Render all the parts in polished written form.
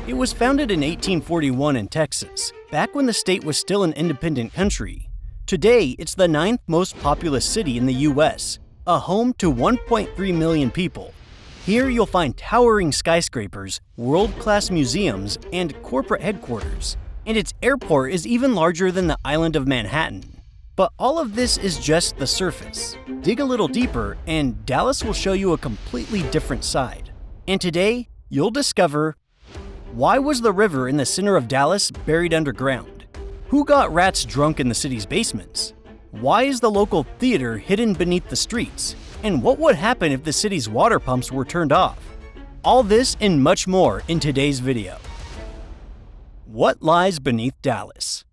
It was founded in 1841 in Texas, back when the state was still an independent country. Today, it's the 9th most populous city in the US, a home to 1.3 million people. Here you'll find towering skyscrapers, world-class museums, and corporate headquarters. And its airport is even larger than the island of Manhattan. But all of this is just the surface. Dig a little deeper, and Dallas will show you a completely different side. And today, you'll discover: why was the river in the center of Dallas buried underground? Who got rats drunk in the city's basements? Why is the local theater hidden beneath the streets? And what would happen if the city's water pumps were turned off? All this and much more in today's video. What lies beneath Dallas?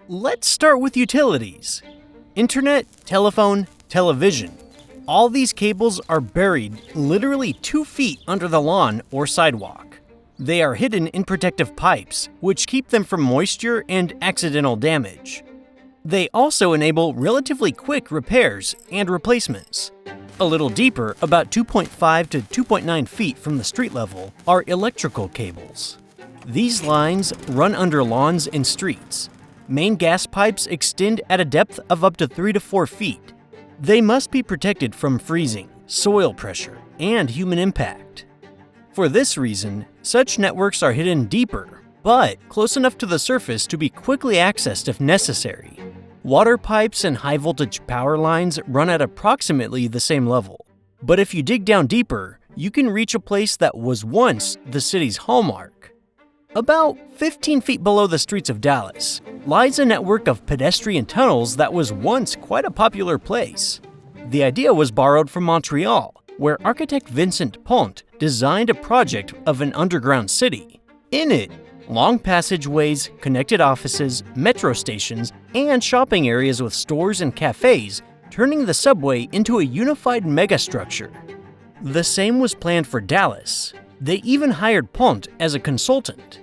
Let's start with utilities. Internet, telephone, television. All these cables are buried literally 2 feet under the lawn or sidewalk. They are hidden in protective pipes, which keep them from moisture and accidental damage. They also enable relatively quick repairs and replacements. A little deeper, about 2.5 to 2.9 feet from the street level, are electrical cables. These lines run under lawns and streets. Main gas pipes extend at a depth of up to 3 to 4 feet. They must be protected from freezing, soil pressure, and human impact. For this reason, such networks are hidden deeper, but close enough to the surface to be quickly accessed if necessary. Water pipes and high-voltage power lines run at approximately the same level. But if you dig down deeper, you can reach a place that was once the city's hallmark. About 15 feet below the streets of Dallas lies a network of pedestrian tunnels that was once quite a popular place. The idea was borrowed from Montreal, where architect Vincent Pont designed a project of an underground city. In it, long passageways, connected offices, metro stations, and shopping areas with stores and cafes, turning the subway into a unified megastructure. The same was planned for Dallas. They even hired Pont as a consultant.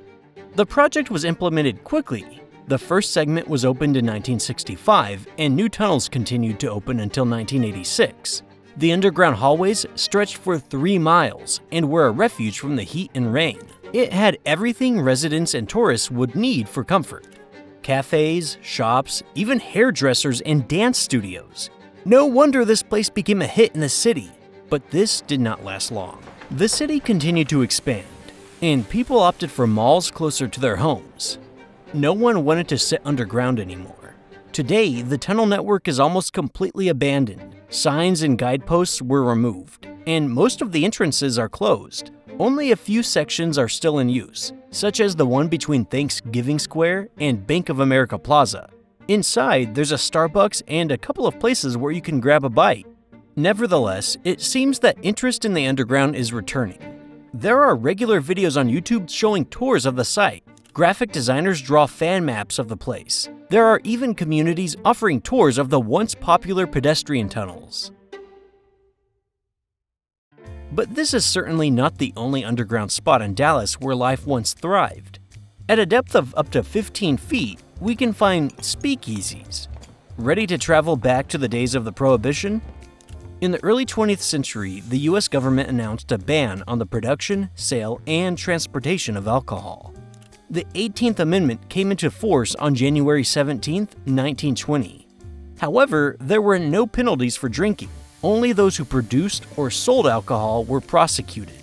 The project was implemented quickly. The first segment was opened in 1965, and new tunnels continued to open until 1986. The underground hallways stretched for 3 miles and were a refuge from the heat and rain. It had everything residents and tourists would need for comfort: cafes, shops, even hairdressers and dance studios. No wonder this place became a hit in the city. But this did not last long. The city continued to expand, and people opted for malls closer to their homes. No one wanted to sit underground anymore. Today, the tunnel network is almost completely abandoned. Signs and guideposts were removed, and most of the entrances are closed. Only a few sections are still in use, such as the one between Thanksgiving Square and Bank of America Plaza. Inside, there's a Starbucks and a couple of places where you can grab a bite. Nevertheless, it seems that interest in the underground is returning. There are regular videos on YouTube showing tours of the site. Graphic designers draw fan maps of the place. There are even communities offering tours of the once popular pedestrian tunnels. But this is certainly not the only underground spot in Dallas where life once thrived. At a depth of up to 15 feet, we can find speakeasies. Ready to travel back to the days of the Prohibition? In the early 20th century, the US government announced a ban on the production, sale, and transportation of alcohol. The 18th Amendment came into force on January 17, 1920. However, there were no penalties for drinking. Only those who produced or sold alcohol were prosecuted.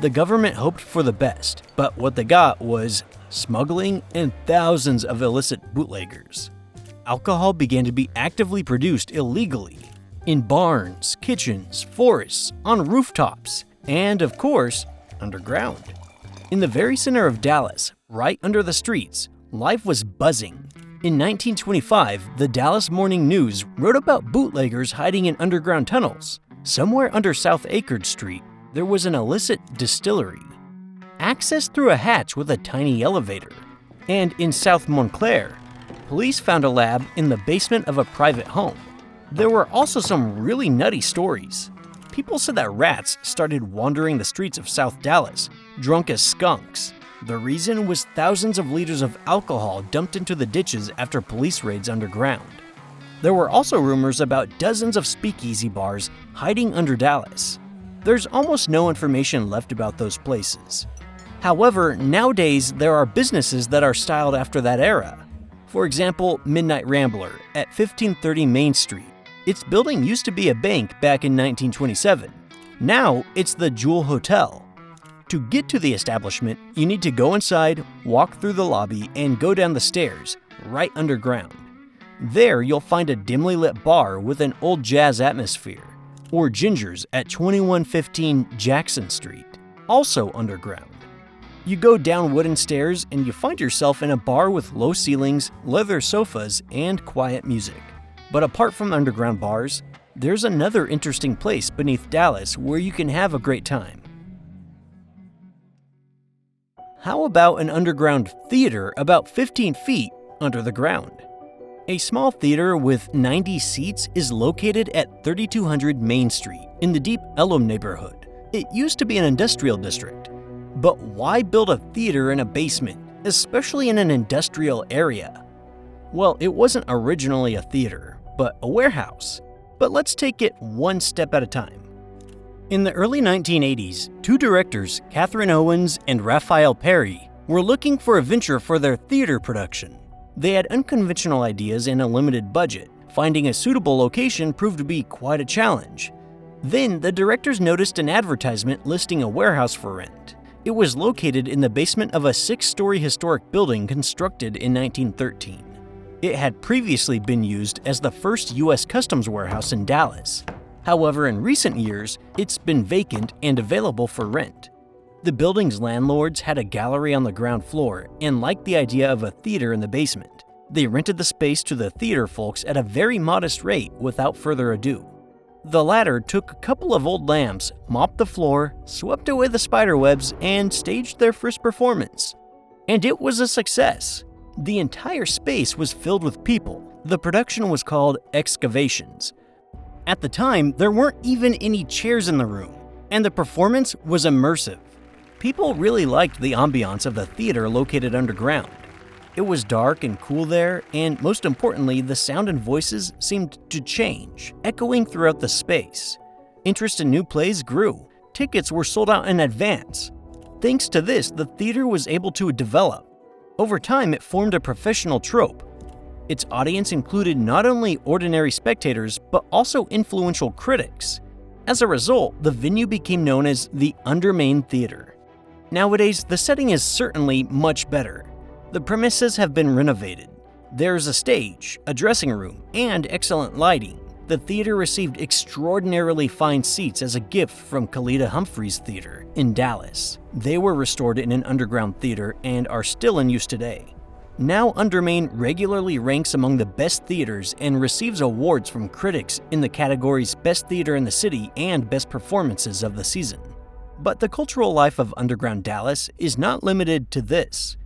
The government hoped for the best, but what they got was smuggling and thousands of illicit bootleggers. Alcohol began to be actively produced illegally in barns, kitchens, forests, on rooftops, and of course, underground. In the very center of Dallas, right under the streets, life was buzzing. In 1925, the Dallas Morning News wrote about bootleggers hiding in underground tunnels. Somewhere under South Acard Street, there was an illicit distillery. Accessed through a hatch with a tiny elevator. And in South Montclair, police found a lab in the basement of a private home. There were also some really nutty stories. People said that rats started wandering the streets of South Dallas, drunk as skunks. The reason was thousands of liters of alcohol dumped into the ditches after police raids underground. There were also rumors about dozens of speakeasy bars hiding under Dallas. There's almost no information left about those places. However, nowadays there are businesses that are styled after that era. For example, Midnight Rambler at 1530 Main Street. Its building used to be a bank back in 1927. Now it's the Jewel Hotel. To get to the establishment, you need to go inside, walk through the lobby, and go down the stairs, right underground. There you'll find a dimly lit bar with an old jazz atmosphere, or Ginger's at 2115 Jackson Street, also underground. You go down wooden stairs and you find yourself in a bar with low ceilings, leather sofas, and quiet music. But apart from underground bars, there's another interesting place beneath Dallas where you can have a great time. How about an underground theater about 15 feet under the ground? A small theater with 90 seats is located at 3200 Main Street in the deep Elm neighborhood. It used to be an industrial district. But why build a theater in a basement, especially in an industrial area? Well, it wasn't originally a theater, but a warehouse. But let's take it one step at a time. In the early 1980s, two directors, Catherine Owens and Raphael Perry, were looking for a venture for their theater production. They had unconventional ideas and a limited budget. Finding a suitable location proved to be quite a challenge. Then the directors noticed an advertisement listing a warehouse for rent. It was located in the basement of a 6-story historic building constructed in 1913. It had previously been used as the first U.S. Customs warehouse in Dallas. However, in recent years, it's been vacant and available for rent. The building's landlords had a gallery on the ground floor and liked the idea of a theater in the basement. They rented the space to the theater folks at a very modest rate without further ado. The latter took a couple of old lamps, mopped the floor, swept away the spiderwebs, and staged their first performance. And it was a success. The entire space was filled with people. The production was called Excavations. At the time, there weren't even any chairs in the room, and the performance was immersive. People really liked the ambiance of the theater located underground. It was dark and cool there, and most importantly, the sound and voices seemed to change, echoing throughout the space. Interest in new plays grew. Tickets were sold out in advance. Thanks to this, the theater was able to develop. Over time, it formed a professional troupe. Its audience included not only ordinary spectators, but also influential critics. As a result, the venue became known as the Undermain Theater. Nowadays, the setting is certainly much better. The premises have been renovated. There's a stage, a dressing room, and excellent lighting. The theater received extraordinarily fine seats as a gift from Kalita Humphreys Theater in Dallas. They were restored in an underground theater and are still in use today. Now Undermain regularly ranks among the best theaters and receives awards from critics in the categories Best Theater in the City and Best Performances of the Season. But the cultural life of underground Dallas is not limited to this.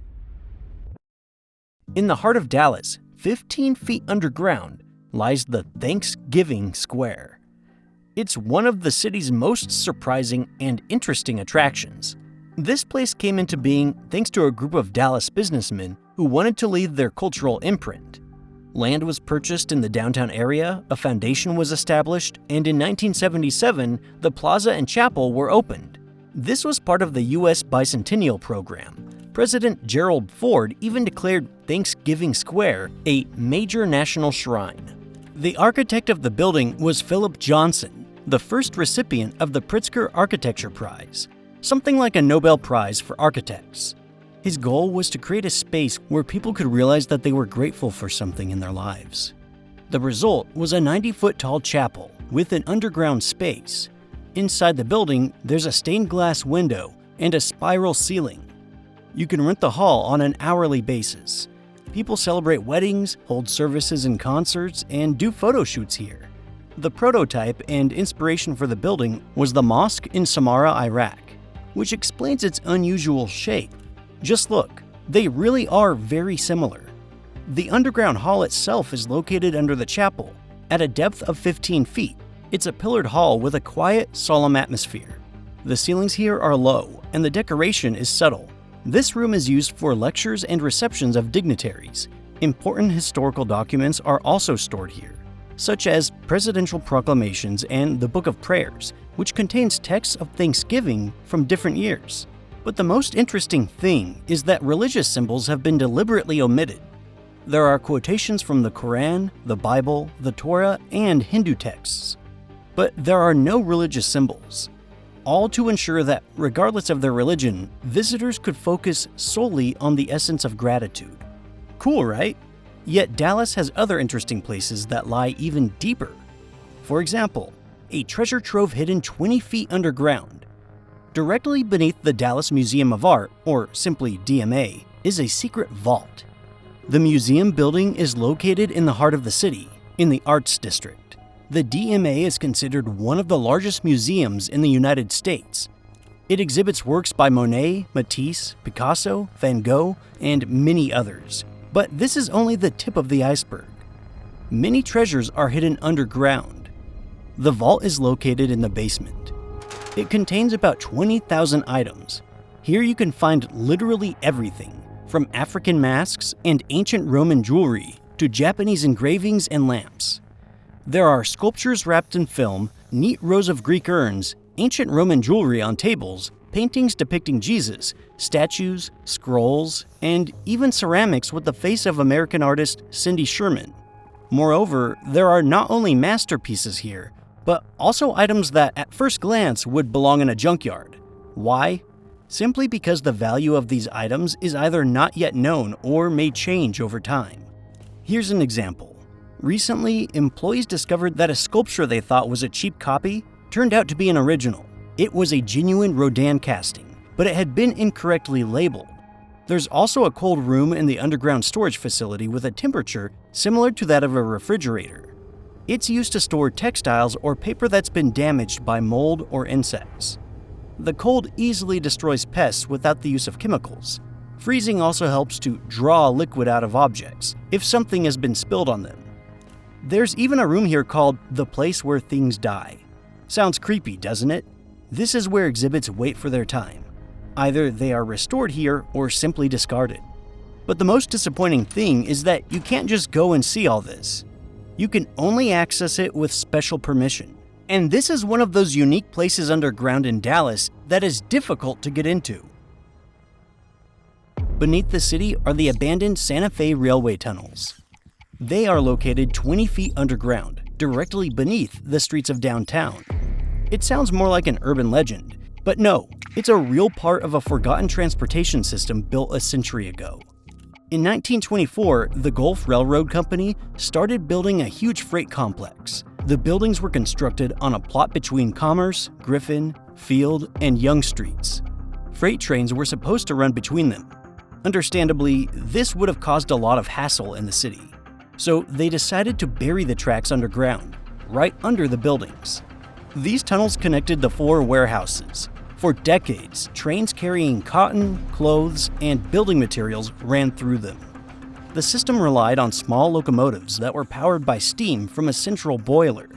In the heart of Dallas, 15 feet underground, lies the Thanksgiving Square. It's one of the city's most surprising and interesting attractions. This place came into being thanks to a group of Dallas businessmen who wanted to leave their cultural imprint. Land was purchased in the downtown area, a foundation was established, and in 1977, the plaza and chapel were opened. This was part of the U.S. Bicentennial Program. President Gerald Ford even declared Thanksgiving Square a major national shrine. The architect of the building was Philip Johnson, the first recipient of the Pritzker Architecture Prize, something like a Nobel Prize for architects. His goal was to create a space where people could realize that they were grateful for something in their lives. The result was a 90-foot-tall chapel with an underground space. Inside the building, there's a stained glass window and a spiral ceiling. You can rent the hall on an hourly basis. People celebrate weddings, hold services and concerts, and do photo shoots here. The prototype and inspiration for the building was the mosque in Samarra, Iraq, which explains its unusual shape. Just look, they really are very similar. The underground hall itself is located under the chapel, at a depth of 15 feet. It's a pillared hall with a quiet, solemn atmosphere. The ceilings here are low, and the decoration is subtle. This room is used for lectures and receptions of dignitaries. Important historical documents are also stored here. such as presidential proclamations and the Book of Prayers, which contains texts of thanksgiving from different years. But the most interesting thing is that religious symbols have been deliberately omitted. There are quotations from the Quran, the Bible, the Torah, and Hindu texts. But there are no religious symbols, all to ensure that, regardless of their religion, visitors could focus solely on the essence of gratitude. Cool, right? Yet Dallas has other interesting places that lie even deeper. For example, a treasure trove hidden 20 feet underground. Directly beneath the Dallas Museum of Art, or simply DMA, is a secret vault. The museum building is located in the heart of the city, in the Arts District. The DMA is considered one of the largest museums in the United States. It exhibits works by Monet, Matisse, Picasso, Van Gogh, and many others. But this is only the tip of the iceberg. Many treasures are hidden underground. The vault is located in the basement. It contains about 20,000 items. Here you can find literally everything, from African masks and ancient Roman jewelry to Japanese engravings and lamps. There are sculptures wrapped in film, neat rows of Greek urns, ancient Roman jewelry on tables, paintings depicting Jesus, statues, scrolls, and even ceramics with the face of American artist Cindy Sherman. Moreover, there are not only masterpieces here, but also items that at first glance would belong in a junkyard. Why? Simply because the value of these items is either not yet known or may change over time. Here's an example. Recently, employees discovered that a sculpture they thought was a cheap copy turned out to be an original. It was a genuine Rodin casting, but it had been incorrectly labeled. There's also a cold room in the underground storage facility with a temperature similar to that of a refrigerator. It's used to store textiles or paper that's been damaged by mold or insects. The cold easily destroys pests without the use of chemicals. Freezing also helps to draw liquid out of objects if something has been spilled on them. There's even a room here called the place where things die. Sounds creepy, doesn't it? This is where exhibits wait for their time. Either they are restored here or simply discarded. But the most disappointing thing is that you can't just go and see all this. You can only access it with special permission. And this is one of those unique places underground in Dallas that is difficult to get into. Beneath the city are the abandoned Santa Fe railway tunnels. They are located 20 feet underground, directly beneath the streets of downtown. It sounds more like an urban legend, but no, it's a real part of a forgotten transportation system built a century ago. In 1924, the Gulf Railroad Company started building a huge freight complex. The buildings were constructed on a plot between Commerce, Griffin, Field, and Young Streets. Freight trains were supposed to run between them. Understandably, this would have caused a lot of hassle in the city. So they decided to bury the tracks underground, right under the buildings. These tunnels connected the 4 warehouses. For decades, trains carrying cotton, clothes, and building materials ran through them. The system relied on small locomotives that were powered by steam from a central boiler.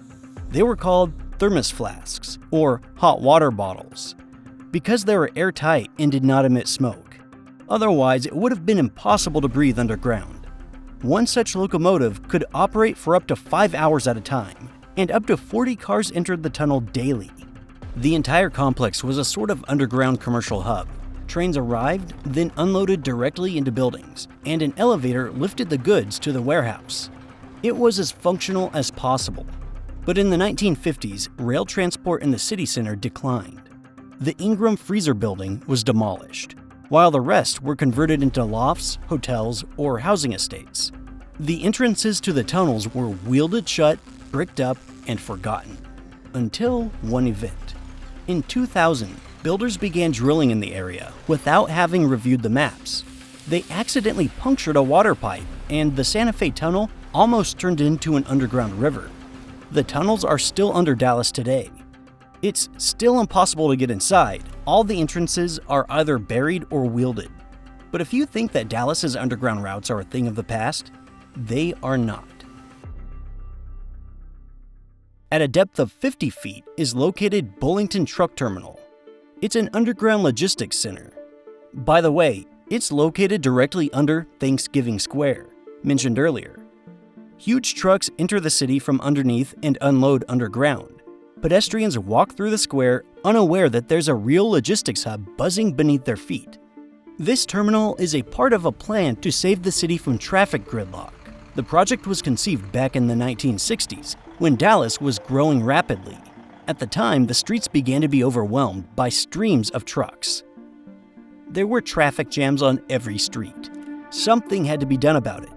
They were called thermos flasks, or hot water bottles, because they were airtight and did not emit smoke. Otherwise, it would have been impossible to breathe underground. One such locomotive could operate for up to 5 hours at a time, and up to 40 cars entered the tunnel daily. The entire complex was a sort of underground commercial hub. Trains arrived, then unloaded directly into buildings, and an elevator lifted the goods to the warehouse. It was as functional as possible. But in the 1950s, rail transport in the city center declined. The Ingram Freezer building was demolished, while the rest were converted into lofts, hotels, or housing estates. The entrances to the tunnels were welded shut, bricked up, and forgotten. Until one event. In 2000, builders began drilling in the area without having reviewed the maps. They accidentally punctured a water pipe, and the Santa Fe Tunnel almost turned into an underground river. The tunnels are still under Dallas today. It's still impossible to get inside. All the entrances are either buried or welded. But if you think that Dallas's underground routes are a thing of the past, they are not. At a depth of 50 feet is located Bullington Truck Terminal. It's an underground logistics center. By the way, it's located directly under Thanksgiving Square, mentioned earlier. Huge trucks enter the city from underneath and unload underground. Pedestrians walk through the square, unaware that there's a real logistics hub buzzing beneath their feet. This terminal is a part of a plan to save the city from traffic gridlock. The project was conceived back in the 1960s, when Dallas was growing rapidly. At the time, the streets began to be overwhelmed by streams of trucks. There were traffic jams on every street. Something had to be done about it.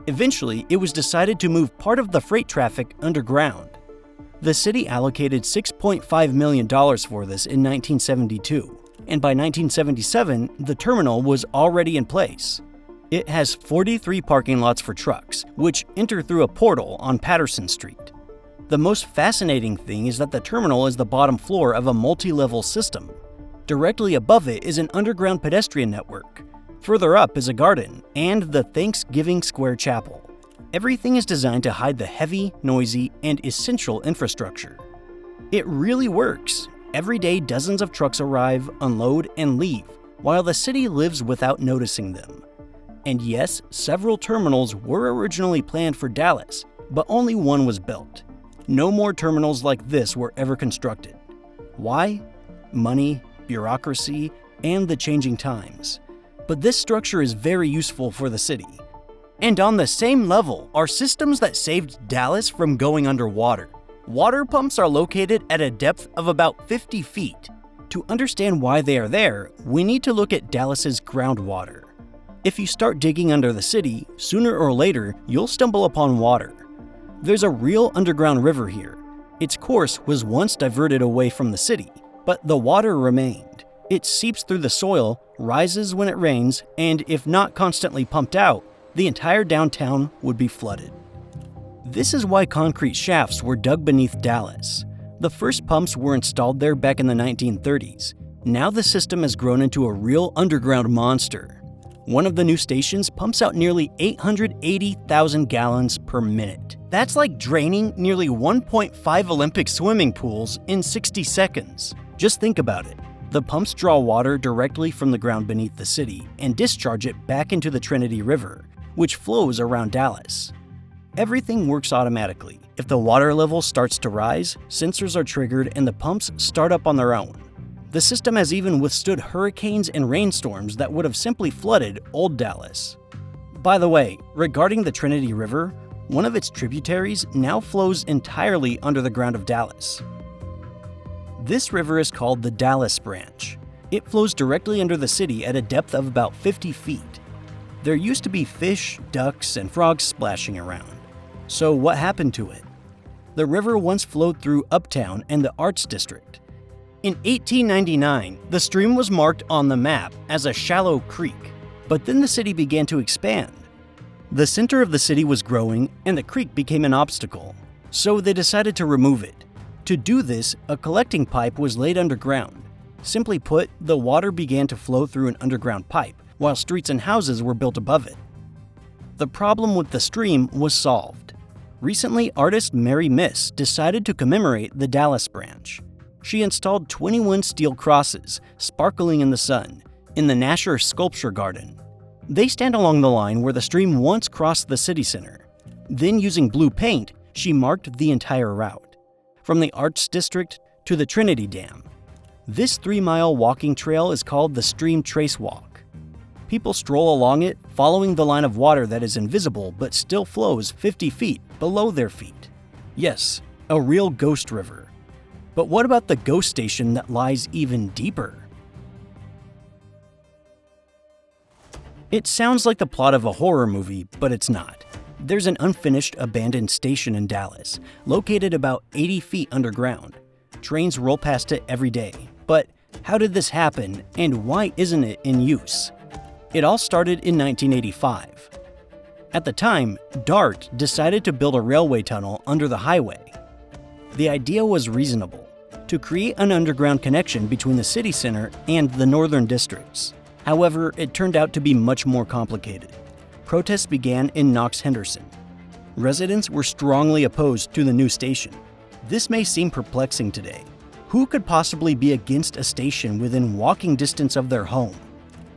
Eventually, it was decided to move part of the freight traffic underground. The city allocated $6.5 million for this in 1972, and by 1977, the terminal was already in place. It has 43 parking lots for trucks, which enter through a portal on Patterson Street. The most fascinating thing is that the terminal is the bottom floor of a multi-level system. Directly above it is an underground pedestrian network. Further up is a garden and the Thanksgiving Square Chapel. Everything is designed to hide the heavy, noisy, and essential infrastructure. It really works. Every day, dozens of trucks arrive, unload, and leave, while the city lives without noticing them. And yes, several terminals were originally planned for Dallas, but only one was built. No more terminals like this were ever constructed. Why? Money, bureaucracy, and the changing times. But this structure is very useful for the city. And on the same level are systems that saved Dallas from going underwater. Water pumps are located at a depth of about 50 feet. To understand why they are there, we need to look at Dallas's groundwater. If you start digging under the city, sooner or later, you'll stumble upon water. There's a real underground river here. Its course was once diverted away from the city, but the water remained. It seeps through the soil, rises when it rains, and if not constantly pumped out, the entire downtown would be flooded. This is why concrete shafts were dug beneath Dallas. The first pumps were installed there back in the 1930s. Now the system has grown into a real underground monster. One of the new stations pumps out nearly 880,000 gallons per minute. That's like draining nearly 1.5 Olympic swimming pools in 60 seconds. Just think about it. The pumps draw water directly from the ground beneath the city and discharge it back into the Trinity River, which flows around Dallas. Everything works automatically. If the water level starts to rise, sensors are triggered and the pumps start up on their own. The system has even withstood hurricanes and rainstorms that would have simply flooded Old Dallas. By the way, regarding the Trinity River, one of its tributaries now flows entirely under the ground of Dallas. This river is called the Dallas Branch. It flows directly under the city at a depth of about 50 feet. There used to be fish, ducks, and frogs splashing around. So what happened to it? The river once flowed through Uptown and the Arts District. In 1899, the stream was marked on the map as a shallow creek, but then the city began to expand. The center of the city was growing and the creek became an obstacle, so they decided to remove it. To do this, a collecting pipe was laid underground. Simply put, the water began to flow through an underground pipe, while streets and houses were built above it. The problem with the stream was solved. Recently, artist Mary Miss decided to commemorate the Dallas branch. She installed 21 steel crosses, sparkling in the sun, in the Nasher Sculpture Garden. They stand along the line where the stream once crossed the city center. Then, using blue paint, she marked the entire route, from the Arts District to the Trinity Dam. This 3-mile walking trail is called the Stream Trace Walk. People stroll along it, following the line of water that is invisible but still flows 50 feet below their feet. Yes, a real ghost river. But what about the ghost station that lies even deeper? It sounds like the plot of a horror movie, but it's not. There's an unfinished, abandoned station in Dallas, located about 80 feet underground. Trains roll past it every day. But how did this happen, and why isn't it in use? It all started in 1985. At the time, DART decided to build a railway tunnel under the highway. The idea was reasonable, to create an underground connection between the city center and the northern districts. However, it turned out to be much more complicated. Protests began in Knox Henderson. Residents were strongly opposed to the new station. This may seem perplexing today. Who could possibly be against a station within walking distance of their home?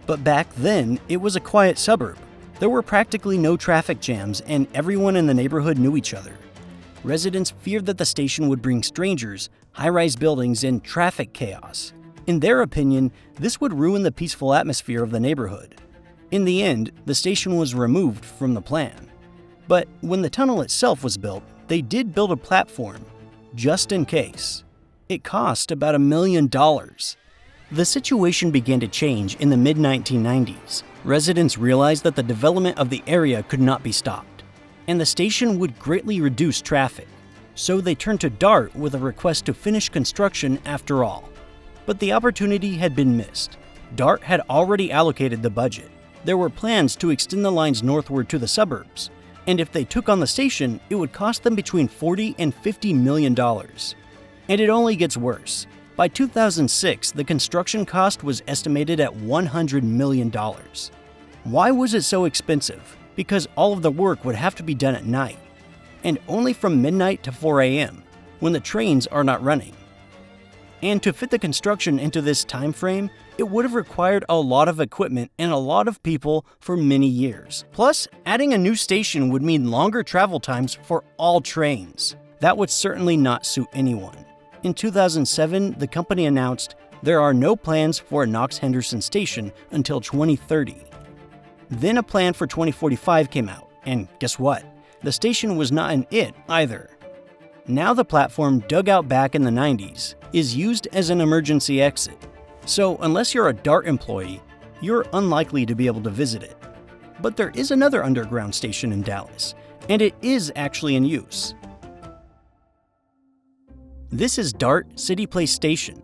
But back then, it was a quiet suburb. There were practically no traffic jams, and everyone in the neighborhood knew each other. Residents feared that the station would bring strangers, high-rise buildings, and traffic chaos. In their opinion, this would ruin the peaceful atmosphere of the neighborhood. In the end, the station was removed from the plan. But when the tunnel itself was built, they did build a platform, just in case. It cost about $1 million. The situation began to change in the mid-1990s. Residents realized that the development of the area could not be stopped, and the station would greatly reduce traffic. So they turned to DART with a request to finish construction after all. But the opportunity had been missed. DART had already allocated the budget. There were plans to extend the lines northward to the suburbs, and if they took on the station, it would cost them between $40 and $50 million. And it only gets worse. By 2006, the construction cost was estimated at $100 million. Why was it so expensive? Because all of the work would have to be done at night, and only from midnight to 4 a.m., when the trains are not running. And to fit the construction into this time frame, it would have required a lot of equipment and a lot of people for many years. Plus, adding a new station would mean longer travel times for all trains. That would certainly not suit anyone. In 2007, the company announced there are no plans for a Knox-Henderson station until 2030. Then a plan for 2045 came out, and guess what? The station was not an it either. Now the platform, dug out back in the 90s, is used as an emergency exit. So unless you're a DART employee, you're unlikely to be able to visit it. But there is another underground station in Dallas, and it is actually in use. This is DART City Place Station.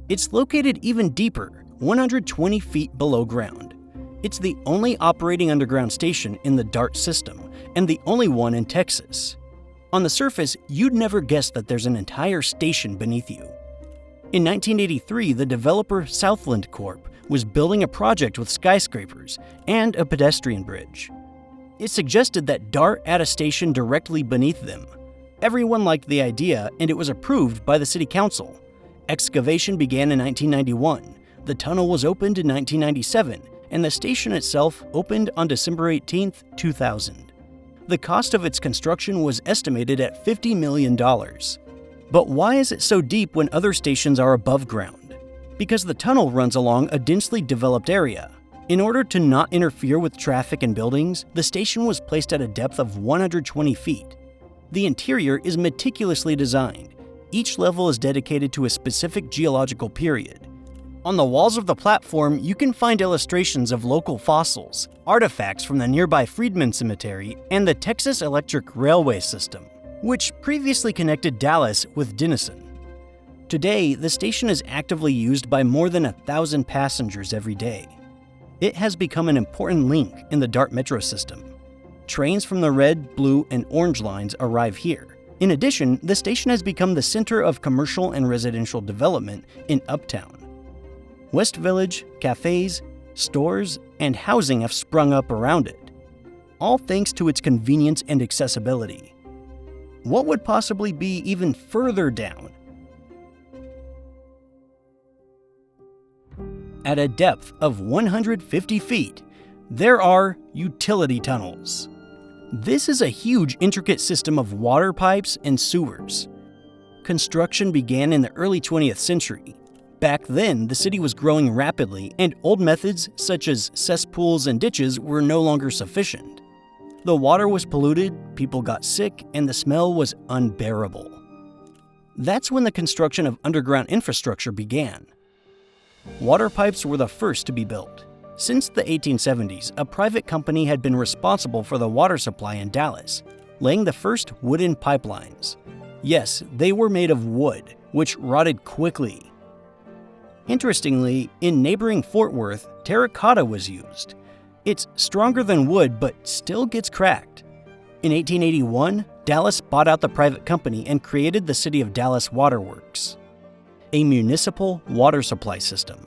It's located even deeper, 120 feet below ground. It's the only operating underground station in the DART system, and the only one in Texas. On the surface, you'd never guess that there's an entire station beneath you. In 1983, the developer Southland Corp. was building a project with skyscrapers and a pedestrian bridge. It suggested that DART add a station directly beneath them. Everyone liked the idea, and it was approved by the city council. Excavation began in 1991. The tunnel was opened in 1997, and the station itself opened on December 18, 2000. The cost of its construction was estimated at $50 million. But why is it so deep when other stations are above ground? Because the tunnel runs along a densely developed area. In order to not interfere with traffic and buildings, the station was placed at a depth of 120 feet. The interior is meticulously designed. Each level is dedicated to a specific geological period. On the walls of the platform, you can find illustrations of local fossils, artifacts from the nearby Freedman Cemetery, and the Texas Electric Railway System, which previously connected Dallas with Denison. Today, the station is actively used by more than 1,000 passengers every day. It has become an important link in the DART metro system. Trains from the red, blue, and orange lines arrive here. In addition, the station has become the center of commercial and residential development in Uptown. West Village, cafes, stores, and housing have sprung up around it, all thanks to its convenience and accessibility. What would possibly be even further down? At a depth of 150 feet, there are utility tunnels. This is a huge, intricate system of water pipes and sewers. Construction began in the early 20th century. Back then, the city was growing rapidly, and old methods such as cesspools and ditches were no longer sufficient. The water was polluted, people got sick, and the smell was unbearable. That's when the construction of underground infrastructure began. Water pipes were the first to be built. Since the 1870s, a private company had been responsible for the water supply in Dallas, laying the first wooden pipelines. Yes, they were made of wood, which rotted quickly. Interestingly, in neighboring Fort Worth, terracotta was used. It's stronger than wood, but still gets cracked. In 1881, Dallas bought out the private company and created the City of Dallas Water Works, a municipal water supply system.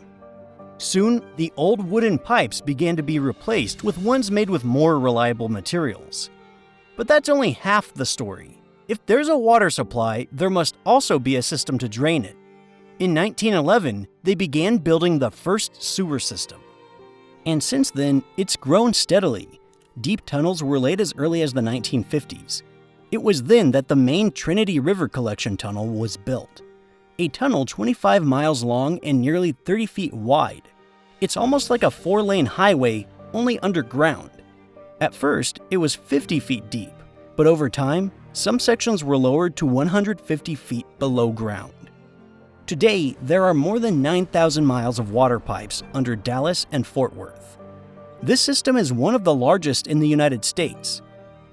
Soon, the old wooden pipes began to be replaced with ones made with more reliable materials. But that's only half the story. If there's a water supply, there must also be a system to drain it. In 1911, they began building the first sewer system. And since then, it's grown steadily. deep tunnels were laid as early as the 1950s. It was then that the main Trinity River Collection Tunnel was built. A tunnel 25 miles long and nearly 30 feet wide. It's almost like a 4-lane highway, only underground. At first, it was 50 feet deep, but over time, some sections were lowered to 150 feet below ground. Today, there are more than 9,000 miles of water pipes under Dallas and Fort Worth. This system is one of the largest in the United States.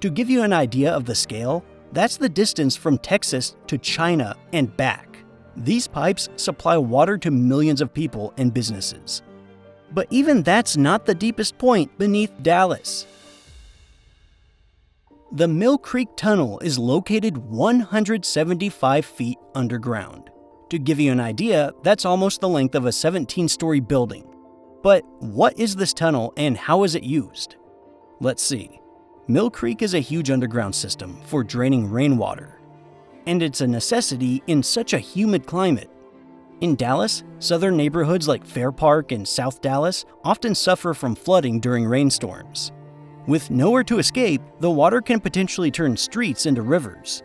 To give you an idea of the scale, that's the distance from Texas to China and back. These pipes supply water to millions of people and businesses. But even that's not the deepest point beneath Dallas. The Mill Creek Tunnel is located 175 feet underground. To give you an idea, that's almost the length of a 17-story building. But what is this tunnel and how is it used? Let's see. Mill Creek is a huge underground system for draining rainwater. And it's a necessity in such a humid climate. In Dallas, southern neighborhoods like Fair Park and South Dallas often suffer from flooding during rainstorms. With nowhere to escape, the water can potentially turn streets into rivers.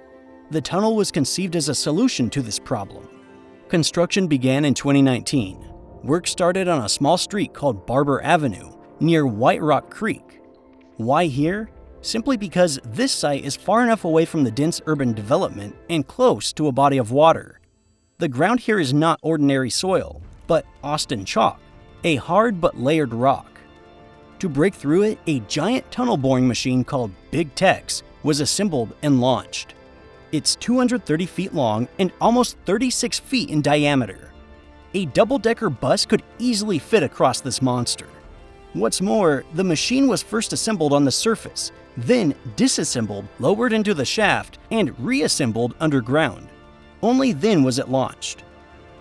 The tunnel was conceived as a solution to this problem. Construction began in 2019. Work started on a small street called Barber Avenue near White Rock Creek. Why here? Simply because this site is far enough away from the dense urban development and close to a body of water. The ground here is not ordinary soil, but Austin chalk, a hard but layered rock. To break through it, a giant tunnel boring machine called Big Tex was assembled and launched. It's 230 feet long and almost 36 feet in diameter. A double-decker bus could easily fit across this monster. What's more, the machine was first assembled on the surface, then disassembled, lowered into the shaft, and reassembled underground. Only then was it launched.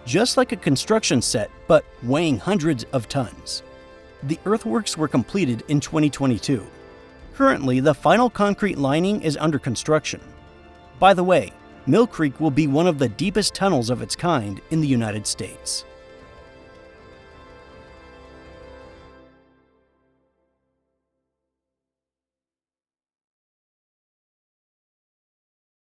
Just like a construction set, but weighing hundreds of tons. The earthworks were completed in 2022. Currently, the final concrete lining is under construction. By the way, Mill Creek will be one of the deepest tunnels of its kind in the United States.